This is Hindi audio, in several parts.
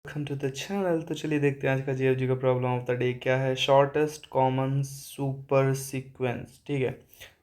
Welcome to the channel. तो चलिए देखते हैं आज का जीएफजी का प्रॉब्लम ऑफ द डे क्या है। Shortest common super sequence. ठीक है,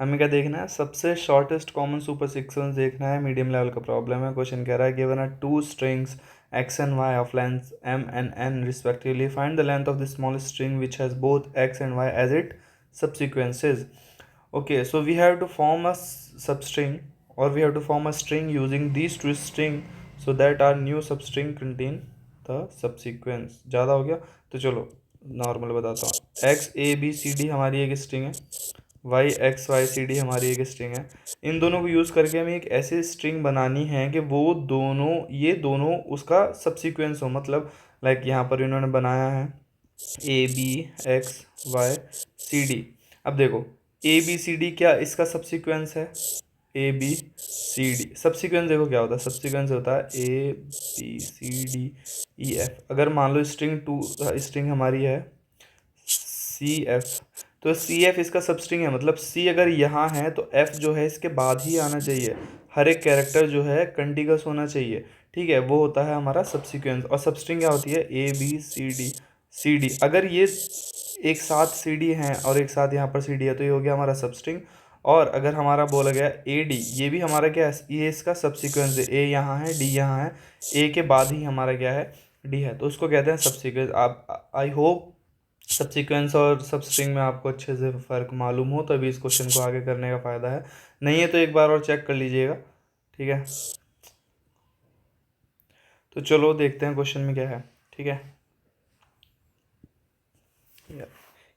हमें क्या देखना है, सबसे शॉर्टेस्ट कॉमन सुपर सीक्वेंस देखना है। मीडियम लेवल का प्रॉब्लम है। क्वेश्चन कह रहा है given are two strings x and y of length m and n respectively, find the length of the smallest string which has both x and y as its subsequences. Okay, so we have to form a substring, or we have to form a string using these two string so that our new substring contain the subsequence. ज़्यादा हो गया तो चलो नॉर्मल बताता हूँ। x a b c d हमारी एक स्ट्रिंग है, y x y c d हमारी एक स्ट्रिंग है। इन दोनों को यूज़ करके हमें एक ऐसी स्ट्रिंग बनानी है कि वो दोनों, ये दोनों उसका सबसीक्वेंस हो। मतलब लाइक यहाँ पर इन्होंने बनाया है A B X Y C D. अब देखो ए बी सी डी क्या इसका सबसीक्वेंस है, A B C D. Subsequence देखो क्या होता है, सबसीक्वेंस होता है A B C D E F. अगर मान लो स्ट्रिंग हमारी है सी एफ, तो सी एफ इसका सबस्ट्रिंग है। मतलब सी अगर यहाँ है तो एफ जो है इसके बाद ही आना चाहिए। हर एक कैरेक्टर जो है कंटिन्यूअस होना चाहिए। ठीक है, वो होता है हमारा सबसीक्वेंस। और सबस्ट्रिंग क्या होती है, ए बी सी डी। अगर ये एक साथ सी डी हैं और एक साथ यहाँ पर सी डी है तो ये हो गया हमारा सबस्ट्रिंग। और अगर हमारा बोला गया ए डी, ये भी हमारा क्या है, ये इसका सबसीक्वेंस है। ए यहाँ है, डी यहाँ है, ए के बाद ही हमारा क्या है, डी है। तो उसको कहते हैं सबसीक्वेंस। आप आई होप सबसीक्वेंस और सबस्ट्रिंग में आपको अच्छे से फ़र्क मालूम हो, तभी इस क्वेश्चन को आगे करने का फ़ायदा है। नहीं है तो एक बार और चेक कर लीजिएगा। ठीक है, तो चलो देखते हैं क्वेश्चन में क्या है। ठीक है,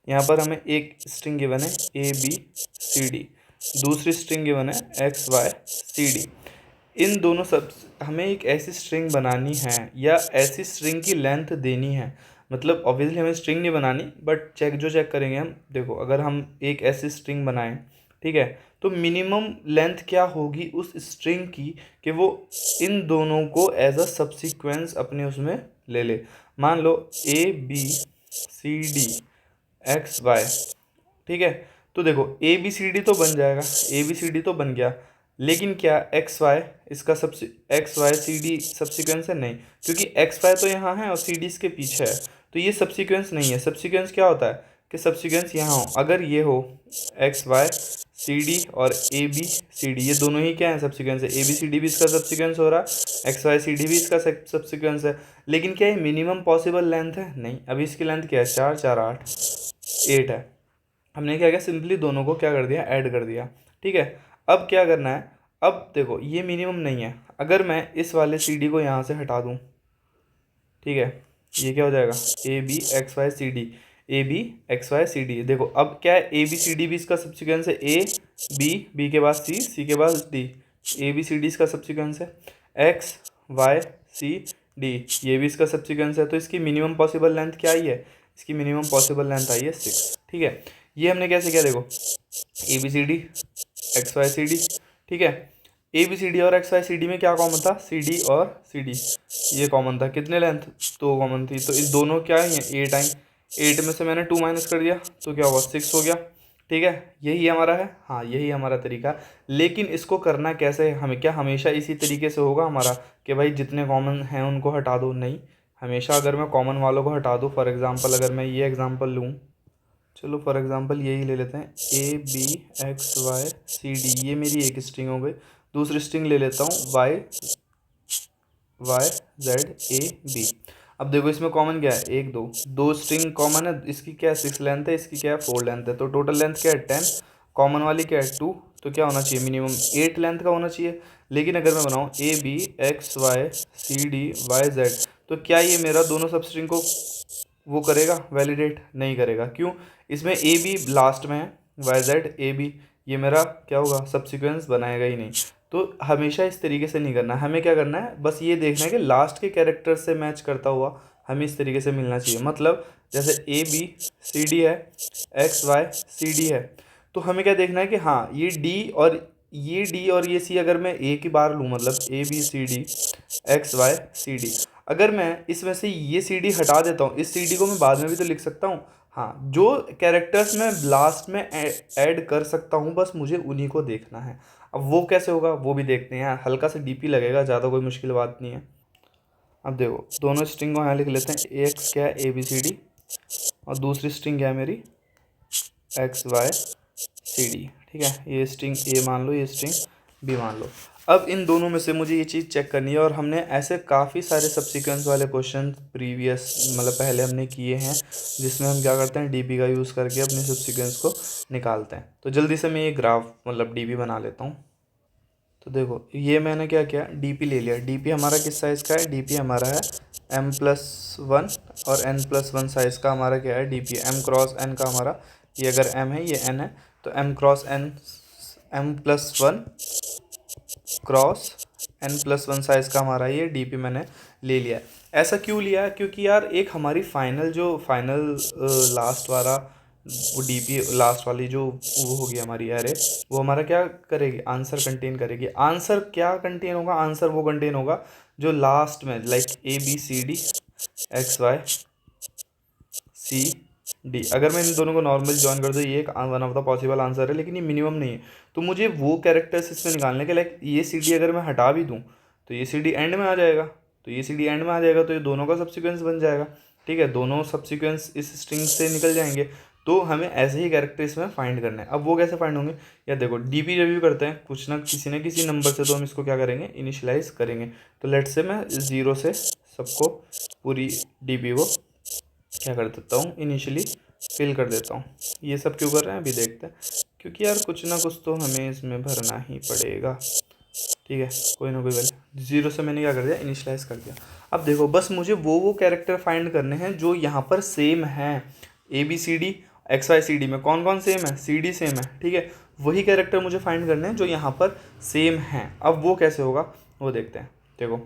यहाँ पर हमें एक स्ट्रिंग गिवन है ए बी सी डी, दूसरी स्ट्रिंग गिवन है एक्स वाई सी डी। इन दोनों सब हमें एक ऐसी स्ट्रिंग बनानी है या ऐसी स्ट्रिंग की लेंथ देनी है। मतलब ऑब्वियसली हमें स्ट्रिंग नहीं बनानी, बट चेक करेंगे हम। देखो अगर हम एक ऐसी स्ट्रिंग बनाएं, ठीक है, तो मिनिमम लेंथ क्या होगी उस स्ट्रिंग की कि वो इन दोनों को एज अ सबसीक्वेंस अपने उसमें ले ले। मान लो A B C D X Y. ठीक है, तो देखो ए बी सी डी तो बन जाएगा, ए बी सी डी तो बन गया, लेकिन क्या एक्स वाई इसका सबसे x Y C D subsequence है? नहीं, क्योंकि एक्स वाई तो यहाँ है और सी डी इसके पीछे है, तो ये सब्सिक्वेंस नहीं है। सब्सिक्वेंस क्या होता है कि सब्सिक्वेंस यहाँ हो, अगर ये हो एक्स वाई सी डी और ए बी सी डी, ये दोनों ही क्या है, सब्सिक्वेंस है। ए बी सी डी भी इसका सब्सिक्वेंस हो रहा है, एक्स वाई सी डी भी इसका सब्सिक्वेंस है। लेकिन क्या ये मिनिमम पॉसिबल लेंथ है? नहीं। अभी इसकी लेंथ क्या है, 4 4 8 8 है। हमने क्या किया, सिंपली दोनों को क्या कर दिया, ऐड कर दिया। ठीक है, अब क्या करना है, अब देखो ये मिनिमम नहीं है। अगर मैं इस वाले सी डी को यहाँ से हटा दूँ, ठीक है, ये क्या हो जाएगा, A B X Y C D, A B X Y C D. देखो अब क्या है, ए बी सी डी भी इसका सब्सिक्वेंस है, ए बी के बाद सी, सी के बाद D, A B C D इसका सब्सिक्वेंस है। एक्स वाई सी डी ये भी इसका सब्सिक्वेंस है। तो इसकी मिनिमम पॉसिबल लेंथ क्या आई है, इसकी मिनिमम पॉसिबल लेंथ आई है 6। ठीक है, ये हमने कैसे किया, देखो A B C D X Y C D. ठीक है, ए बी सी डी और एक्स वाई सी डी में क्या कॉमन था, सी डी और सी डी ये कॉमन था। कितने लेंथ, 2 कॉमन थी, तो इस दोनों क्या ही है 8 आई। 8 में से मैंने 2 माइनस कर दिया तो क्या हुआ, 6 हो गया। ठीक है, यही हमारा है, हाँ यही हमारा तरीका। लेकिन इसको करना कैसे है, हमें क्या हमेशा इसी तरीके से होगा हमारा कि भाई जितने कॉमन हैं उनको हटा दो? नहीं, हमेशा अगर मैं कॉमन वालों को हटा दूँ, फॉर एग्ज़ाम्पल अगर मैं ये एग्ज़ाम्पल लूँ, चलो फॉर एग्ज़ाम्पल यही ले लेते हैं, A B X Y C D, ये मेरी एक स्ट्रिंग हो गई। दूसरी स्ट्रिंग ले लेता हूँ वाई जेड ए बी। अब देखो इसमें कॉमन क्या है, 1 2, दो स्ट्रिंग कॉमन है। इसकी क्या है 6 लेंथ है, इसकी क्या है 4 लेंथ है, तो टोटल लेंथ क्या है 10। कॉमन वाली क्या है 2, तो क्या होना चाहिए, मिनिमम 8 लेंथ का होना चाहिए। लेकिन अगर मैं बनाऊँ A B X Y C D Y Z, तो क्या ये मेरा दोनों सब स्ट्रिंग को वो करेगा, वैलिडेट नहीं करेगा? क्यों, इसमें ए बी लास्ट में है, वाई जेड ए बी, ये मेरा क्या होगा, सब्सिक्वेंस बनाएगा ही नहीं। तो हमेशा इस तरीके से नहीं करना, हमें क्या करना है, बस ये देखना है कि लास्ट के कैरेक्टर से मैच करता हुआ हमें इस तरीके से मिलना चाहिए। मतलब जैसे ए बी सी डी है, एक्स वाई सी डी है, तो हमें क्या देखना है कि हाँ ये डी और ये सी अगर मैं एक ही बार लूँ, मतलब A B C D X Y C D, अगर मैं इसमें से ये सी डी हटा देता हूँ, इस सी डी को मैं बाद में भी तो लिख सकता हूँ। हाँ, जो कैरेक्टर्स मैं लास्ट में ऐड कर सकता हूँ, बस मुझे उन्हीं को देखना है। अब वो कैसे होगा वो भी देखते हैं, हल्का सा डीपी लगेगा, ज़्यादा कोई मुश्किल बात नहीं है। अब देखो दोनों स्ट्रिंग को यहाँ लिख लेते हैं, ए एक्स क्या है ABCD, और दूसरी स्ट्रिंग क्या है मेरी XYCD। ठीक है, ये स्ट्रिंग ए मान लो, ये स्ट्रिंग बी मान लो। अब इन दोनों में से मुझे ये चीज़ चेक करनी है, और हमने ऐसे काफ़ी सारे सब्सिक्वेंस वाले क्वेश्चन प्रीवियस मतलब पहले हमने किए हैं, जिसमें हम क्या करते हैं DP का यूज़ करके अपने सब्सिक्वेंस को निकालते हैं। तो जल्दी से मैं ये ग्राफ मतलब DP बना लेता हूँ। तो देखो ये मैंने क्या किया, DP ले लिया। DP हमारा किस साइज़ का है, DP हमारा है m+1 और n+1 साइज़ का हमारा क्या है DP, m×n का हमारा, ये अगर m है ये n है, तो m×n m+1 cross n+1 size का हमारा ये DP मैंने ले लिया है। ऐसा क्यों लिया, क्योंकि यार एक हमारी फाइनल लास्ट वाला वो DP लास्ट वाली जो वो होगी हमारी एरे, वो हमारा क्या करेगी, आंसर कंटेन करेगी। आंसर क्या कंटेन होगा, आंसर वो कंटेन होगा जो लास्ट में लाइक ABCD XYCD। अगर मैं इन दोनों को नॉर्मल ज्वाइन कर दूँ, ये एक one of the possible answer है, लेकिन ये मिनिमम नहीं है। तो मुझे वो कैरेक्टर्स इसमें निकालने के, लाइक ये CD अगर मैं हटा भी दूँ तो ये CD एंड में आ जाएगा, तो ये CD एंड में आ जाएगा, तो ये दोनों का सब्सिक्वेंस बन जाएगा। ठीक है, दोनों सब्सिक्वेंस इस स्ट्रिंग से निकल जाएंगे। तो हमें ऐसे ही कैरेक्टर इसमें फाइंड करना है। अब वो कैसे फाइंड होंगे, या देखो DP जब भी करते हैं कुछ ना किसी नंबर से, तो हम इसको क्या करेंगे, इनिशियलाइज करेंगे। तो लेट से मैं 0 से सबको पूरी DP को क्या कर देता हूँ, इनिशियली फिल कर देता हूँ। ये सब क्यों कर रहे हैं अभी देखते हैं, क्योंकि यार कुछ ना कुछ तो हमें इसमें भरना ही पड़ेगा। ठीक है, कोई ना कोई वैल्यू 0 से मैंने क्या कर दिया, इनिशियलाइज कर दिया। अब देखो बस मुझे वो कैरेक्टर फाइंड करने हैं जो यहाँ पर सेम है। ABCD XYCD में कौन कौन सेम है, CD सेम है। ठीक है, वही कैरेक्टर मुझे फाइंड करने हैं जो यहाँ पर सेम हैं। अब वो कैसे होगा वो देखते हैं। देखो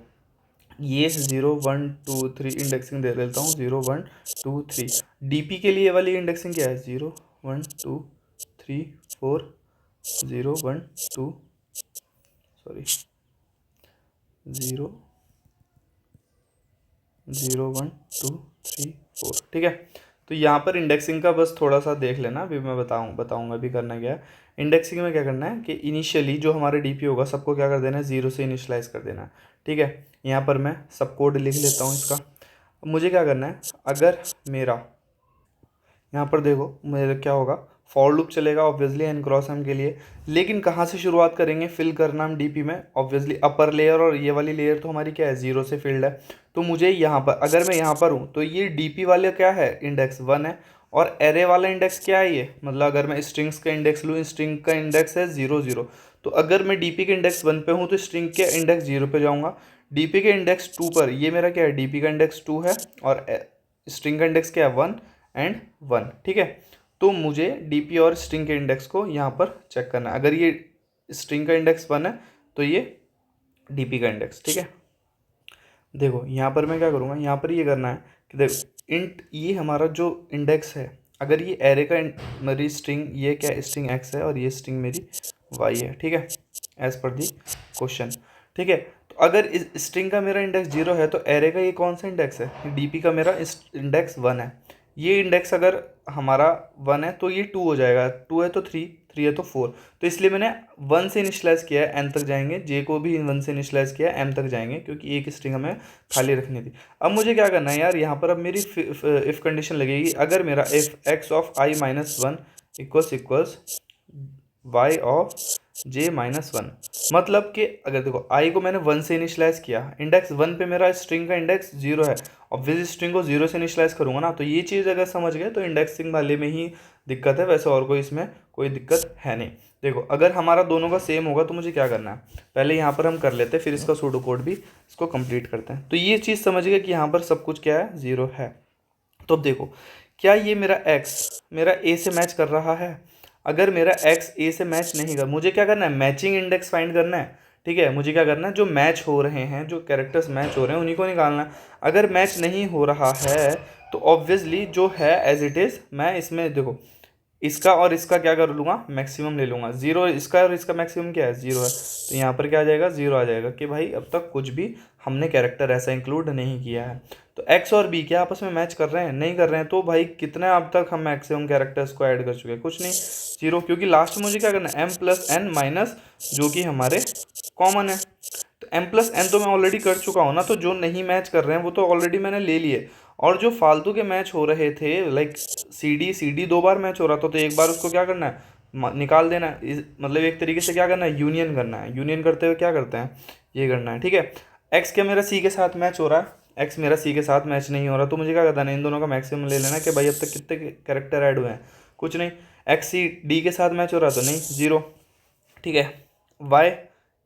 ये 0 1 2 3 इंडेक्सिंग दे देता हूँ, 0 1 2 3। DP के लिए वाली इंडेक्सिंग क्या है, 0 1 2 3 4 0 1 2 सॉरी 0 0 1 2 3 4। ठीक है, तो यहाँ पर इंडेक्सिंग का बस थोड़ा सा देख लेना, अभी मैं बताऊँगा अभी करना क्या है। इंडेक्सिंग में क्या करना है कि इनिशियली जो हमारे DP होगा सबको क्या कर देना है, 0 से इनिशियलाइज कर देना है। ठीक है, यहाँ पर मैं सब कोड लिख लेता हूँ इसका। अब मुझे क्या करना है, अगर मेरा यहाँ पर देखो मेरा क्या होगा, फॉर लूप चलेगा ऑब्वियसली n×m के लिए, लेकिन कहाँ से शुरुआत करेंगे फिल करना हम DP में, ऑब्वियसली अपर लेयर, और ये वाली लेयर तो हमारी क्या है 0 से फिल्ड है। तो मुझे यहाँ पर अगर मैं यहाँ पर हूँ तो ये DP वाले क्या है इंडेक्स 1 है, और एरे वाला इंडेक्स क्या है ये, मतलब अगर मैं स्ट्रिंग्स का इंडेक्स लूँ, स्ट्रिंग का इंडेक्स है 0 0। तो अगर मैं DP के इंडेक्स 1 पे हूँ तो स्ट्रिंग के इंडेक्स 0 पे जाऊँगा। DP के इंडेक्स 2 पर, ये मेरा क्या है DP का इंडेक्स 2 है, और स्ट्रिंग का इंडेक्स क्या है 1 एंड 1। ठीक है, तो मुझे DP और स्ट्रिंग के इंडेक्स को यहाँ पर चेक करना है। अगर ये स्ट्रिंग का इंडेक्स 1 है तो ये DP का इंडेक्स। ठीक है, देखो यहाँ पर मैं क्या करूँगा, यहाँ पर ये करना है कि देखो इंट ये हमारा जो इंडेक्स है, अगर ये एरे का मेरी स्ट्रिंग, ये क्या स्ट्रिंग x है और ये स्ट्रिंग मेरी y है। ठीक है, एज पर दी क्वेश्चन। ठीक है, तो अगर इस स्ट्रिंग का मेरा इंडेक्स 0 है तो एरे का ये कौन सा इंडेक्स है, DP का मेरा इंडेक्स 1 है। ये इंडेक्स अगर हमारा 1 है तो ये 2 हो जाएगा, 2 है तो 3 3 है तो 4। तो इसलिए मैंने 1 से इनिशलाइज किया है, n तक जाएंगे, j को भी 1 से इनिशलाइज किया है, m तक जाएंगे, क्योंकि एक स्ट्रिंग हमें खाली रखनी थी। अब मुझे क्या करना है यार, यहाँ पर अब मेरी इफ़ कंडीशन लगेगी, अगर मेरा if x of i minus 1 equals y of j minus 1, मतलब कि अगर देखो i को मैंने 1 से इनिशलाइज किया, इंडेक्स 1 पे मेरा स्ट्रिंग का इंडेक्स 0 है, ऑब्वियसली स्ट्रिंग को 0 से इनिशलाइज करूंगा ना, तो ये चीज़ अगर समझ गए तो इंडेक्सिंग वाले में ही दिक्कत है, वैसे और कोई इसमें कोई दिक्कत है नहीं। देखो अगर हमारा दोनों का सेम होगा तो मुझे क्या करना है, पहले यहाँ पर हम कर लेते हैं, फिर इसका सूडो कोड भी इसको कंप्लीट करते हैं। तो ये चीज़ समझ गए कि यहाँ पर सब कुछ क्या है 0 है। तो अब देखो क्या ये मेरा x मेरा a से मैच कर रहा है, अगर मेरा x a से मैच नहीं कर, मुझे क्या करना है, मैचिंग इंडेक्स फाइंड करना है। ठीक है, मुझे क्या करना है, जो मैच हो रहे हैं, जो कैरेक्टर्स मैच हो रहे हैं उन्हीं को निकालना है। अगर मैच नहीं हो रहा है तो ऑब्वियसली जो है एज इट इज़, मैं इसमें देखो इसका और इसका क्या कर लूँगा, मैक्सिमम ले लूँगा। 0 इसका और इसका मैक्सिमम क्या है 0 है, तो यहाँ पर क्या आ जाएगा 0 आ जाएगा कि भाई अब तक कुछ भी हमने कैरेक्टर ऐसा इंक्लूड नहीं किया है। तो x और b क्या आपस में मैच कर रहे हैं, नहीं कर रहे हैं, तो भाई कितने अब तक हम मैक्सिमम कैरेक्टर्स को ऐड कर चुके हैं, कुछ नहीं 0, क्योंकि लास्ट में मुझे क्या करना है m+n माइनस जो कि हमारे कॉमन है। तो एम प्लस एन तो मैं ऑलरेडी कर चुका हूँ ना, तो जो नहीं मैच कर रहे हैं वो तो ऑलरेडी मैंने ले लिए। और जो फालतू के मैच हो रहे थे लाइक सी डी 2 बार मैच हो रहा था, तो एक बार उसको क्या करना है, निकाल देना है। मतलब एक तरीके से क्या करना है, यूनियन करना है। यूनियन करते हुए क्या करते हैं, ये करना है, ठीक है। एक्स क्या मेरा सी के साथ मैच हो रहा है, एक्स मेरा सी के साथ मैच नहीं हो रहा, तो मुझे क्या करना है, इन दोनों का मैक्सिमम ले लेना कि भाई अब तक कितने कैरेक्टर ऐड हुए हैं, कुछ नहीं। एक्स सी डी के साथ मैच हो रहा तो नहीं, जीरो, ठीक है। वाई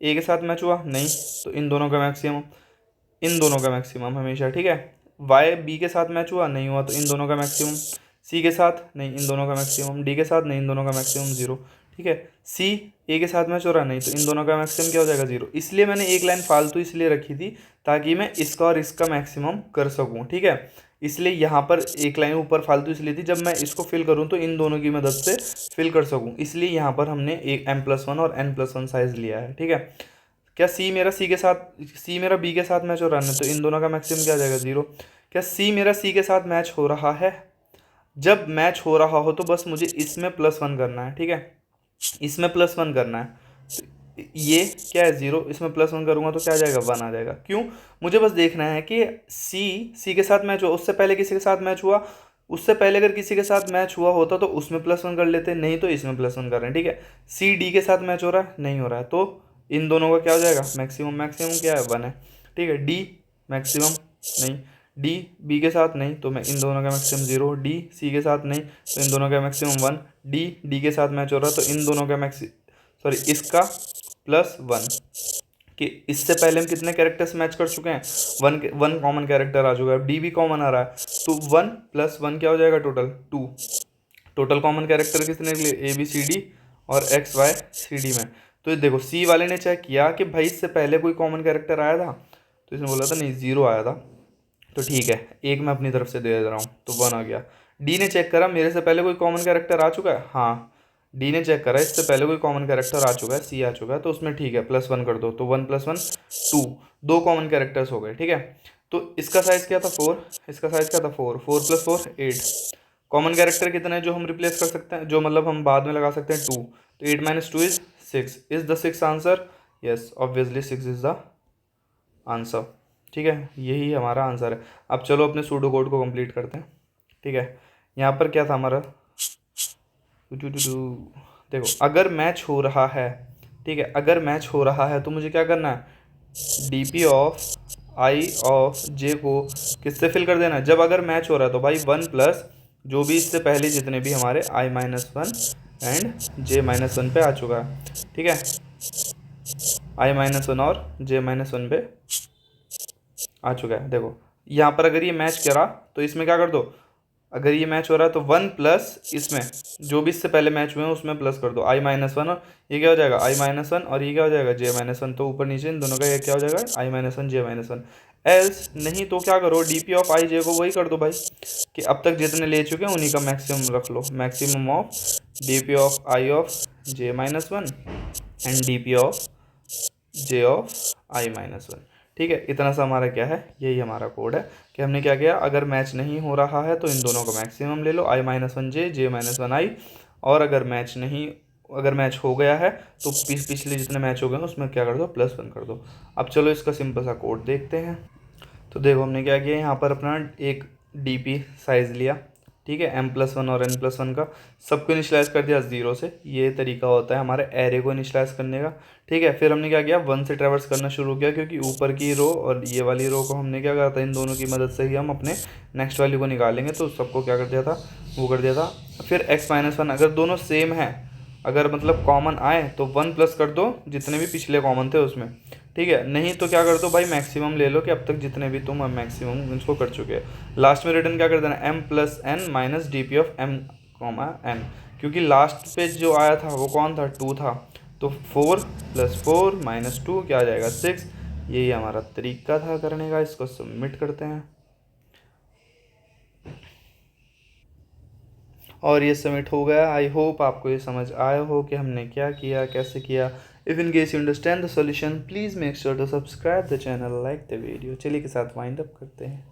ए के साथ मैच हुआ नहीं, तो इन दोनों का मैक्सिमम, इन दोनों का मैक्सिमम हमेशा, ठीक है। वाई बी के साथ मैच हुआ नहीं हुआ, तो इन दोनों का मैक्सिमम। सी के साथ नहीं, इन दोनों का मैक्सिमम। डी के साथ नहीं, इन दोनों का मैक्सिमम जीरो, ठीक है। सी ए के साथ मैच हो रहा नहीं, तो इन दोनों का मैक्सिमम क्या हो जाएगा, जीरो। इसलिए मैंने एक लाइन फालतू इसलिए रखी थी ताकि मैं इसका और इसका मैक्सिमम कर सकूँ, ठीक है। इसलिए यहाँ पर एक लाइन ऊपर फालतू इसलिए थी, जब मैं इसको फिल करूँ तो इन दोनों की मदद से फिल कर सकूँ, इसलिए यहाँ पर हमने एक m+1 और n+1 साइज लिया है, ठीक है। क्या सी मेरा सी के साथ, सी मेरा बी के साथ मैच हो रहा है, तो इन दोनों का मैक्सिमम क्या आ जाएगा, जीरो। क्या सी मेरा सी के साथ मैच हो रहा है, जब मैच हो रहा हो तो बस मुझे इसमें +1 करना है, ठीक है, इसमें +1 करना है। तो ये क्या है, जीरो, इसमें +1 करूँगा तो क्या आ जाएगा, 1 आ जाएगा। क्यों, मुझे बस देखना है कि सी के साथ मैच हुआ, उससे पहले किसी के साथ मैच हुआ, उससे पहले अगर किसी के साथ मैच हुआ होता तो उसमें +1 कर लेते, नहीं तो इसमें +1 कर रहे हैं, ठीक है। सी डी के साथ मैच हो रहा है, नहीं हो रहा है, तो इन दोनों का क्या हो जाएगा, मैक्सिमम, मैक्सिमम क्या है, 1 है, ठीक है। डी मैक्सिमम नहीं, डी बी के साथ नहीं, तो मैं इन दोनों का मैक्सिमम जीरो। डी सी के साथ नहीं, तो इन दोनों का मैक्सिमम 1। डी डी के साथ मैच हो रहा है, तो इन दोनों का सॉरी इसका +1, कि इससे पहले हम कितने कैरेक्टर्स मैच कर चुके हैं, वन कॉमन कैरेक्टर आ चुका है, डी भी कॉमन आ रहा है, तो 1+1 क्या हो जाएगा, टोटल 2। टोटल कॉमन कैरेक्टर कितने निकले, ए बी सी डी और एक्स वाई सी डी में। तो ये देखो सी वाले ने चेक किया कि भाई इससे पहले कोई कॉमन कैरेक्टर आया था, तो इसने बोला था नहीं, ज़ीरो आया था, तो ठीक है, एक मैं अपनी तरफ से दे रहा हूँ, तो 1 आ गया। डी ने चेक करा मेरे से पहले कोई कॉमन कैरेक्टर आ चुका है, हाँ, डी ने चेक करा इससे पहले कोई कॉमन कैरेक्टर आ चुका है, सी आ चुका है, तो उसमें ठीक है, +1 कर दो, तो 1+1 2, दो कॉमन कैरेक्टर्स हो गए, ठीक है। तो इसका साइज़ क्या था, 4, इसका साइज़ क्या था, 4, 4+4 8। कॉमन कैरेक्टर कितने हैं जो हम रिप्लेस कर सकते हैं, जो मतलब हम बाद में लगा सकते हैं, 2, तो 8 - 2 is 6। Is the 6 answer, yes obviously 6 is the answer, ठीक है, यही हमारा आंसर है। अब चलो अपने सूडो कोड को कंप्लीट करते हैं, ठीक है। यहाँ पर क्या था हमारा, देखो अगर मैच हो रहा है, ठीक है, अगर मैच हो रहा है तो मुझे क्या करना है, डी ऑफ आई ऑफ जे को किससे फिल कर देना है, जब अगर मैच हो रहा है तो भाई 1 प्लस जो भी इससे पहले जितने भी हमारे i-1 एंड j-1 पे आ चुका है, ठीक है, i-1 और j-1 पे आ चुका है। देखो यहाँ पर अगर ये मैच करा तो इसमें क्या कर दो, अगर ये मैच हो रहा है तो 1 प्लस इसमें जो भी इससे पहले मैच हुए हैं उसमें प्लस कर दो i-1, और ये क्या हो जाएगा i-1 और ये क्या हो जाएगा j-1, तो ऊपर नीचे इन दोनों का ये क्या हो जाएगा i-1 j-1। एल्स नहीं तो क्या करो, डी ऑफ आई जे को वही कर दो भाई, कि अब तक जितने ले चुके हैं उन्हीं का मैक्सिमम रख लो, maximum of D of I of j-1 and D of J of i-1, ठीक है। इतना सा हमारा क्या है, यही हमारा कोड है कि हमने क्या किया, अगर मैच नहीं हो रहा है तो इन दोनों का मैक्सिमम ले लो, i-1 j j-1 i, और अगर मैच नहीं, अगर मैच हो गया है तो पिछले जितने मैच हो गए हैं उसमें क्या कर दो, +1 कर दो। अब चलो इसका सिंपल सा कोड देखते हैं। तो देखो हमने क्या किया, यहाँ पर अपना एक डी साइज़ लिया, ठीक है, m+1 और n+1 का, सबको इनिशलाइज कर दिया 0 से, ये तरीका होता है हमारे एरे को इनिशलाइज करने का, ठीक है। फिर हमने क्या किया, 1 से ट्रेवर्स करना शुरू किया, क्योंकि ऊपर की रो और ये वाली रो को हमने क्या करा था, इन दोनों की मदद से ही हम अपने नेक्स्ट वैल्यू को निकालेंगे, तो सबको क्या कर दिया था, वो कर दिया था। फिर x-1 अगर दोनों सेम है, अगर मतलब कॉमन आए तो 1 प्लस कर दो जितने भी पिछले कॉमन थे उसमें, ठीक है, नहीं तो क्या कर दो भाई, मैक्सिमम ले लो कि अब तक जितने भी तुम मैक्सिमम इसको कर चुके हैं। लास्ट में रिटर्न क्या कर देना, m+n minus D of m, n, क्योंकि लास्ट पे जो आया था वो कौन था, 2 था, तो 4 + 4 - 2 क्या आ जाएगा, 6। यही हमारा तरीका था करने का। इसको सबमिट करते हैं और ये सबमिट हो गया। आई होप आपको ये समझ आया हो कि हमने क्या किया, कैसे किया। If in case you understand the solution please make sure to subscribe the channel, like the video. चलिए के साथ वाइंड अप करते हैं।